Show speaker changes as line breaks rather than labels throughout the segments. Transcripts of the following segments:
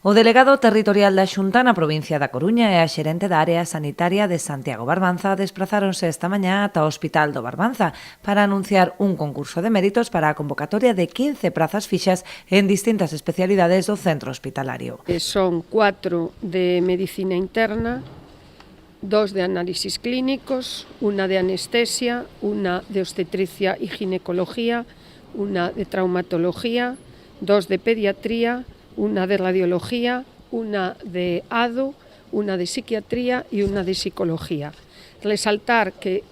O delegado territorial da Xunta na provincia da Coruña e a xerente da área sanitaria de Santiago Barbanza desprazáronse esta mañá ata o Hospital do Barbanza para anunciar un concurso de méritos para a convocatoria de 15 prazas fixas en distintas especialidades do centro hospitalario.
Son 4 de medicina interna, 2 de análisis clínicos, una de anestesia, una de obstetricia y ginecología, una de traumatología, 2 de pediatría, una de radiología, una de ADO, una de psiquiatría y una de psicología. Resaltar que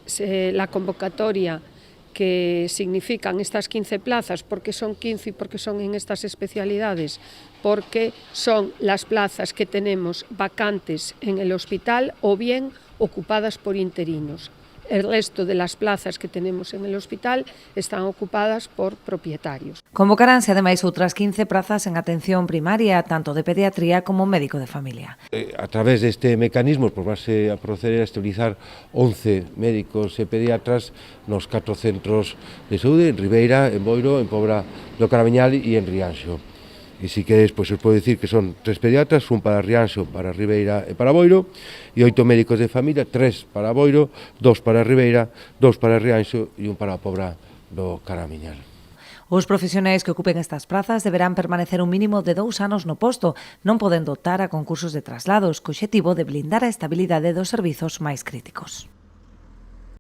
la convocatoria que significan estas 15 plazas, porque son 15 y porque son en estas especialidades, porque son las plazas que tenemos vacantes en el hospital o bien ocupadas por interinos. El resto de las plazas que tenemos en el hospital están ocupadas por propietarios.
Convocaránse ademais outras 15 prazas en atención primaria, tanto de pediatría como médico de familia.
A través deste mecanismo, vas a proceder a esterilizar 11 médicos e pediatras nos 4 centros de saúde, en Ribeira, en Boiro, en Pobra do Caraveñal e en Rianxo. E si queres, pois os podo dicir que son 3 pediatras, un para Rianxo, para Ribeira e para Boiro, e 8 médicos de familia, 3 para Boiro, 2 para Ribeira, 2 para Rianxo e un para a Pobra do Caraveñal.
Os profesionais que ocupen estas prazas deberán permanecer un mínimo de 2 anos no posto, non podendo optar a concursos de traslados, co obxectivo de blindar a estabilidade dos servizos máis críticos.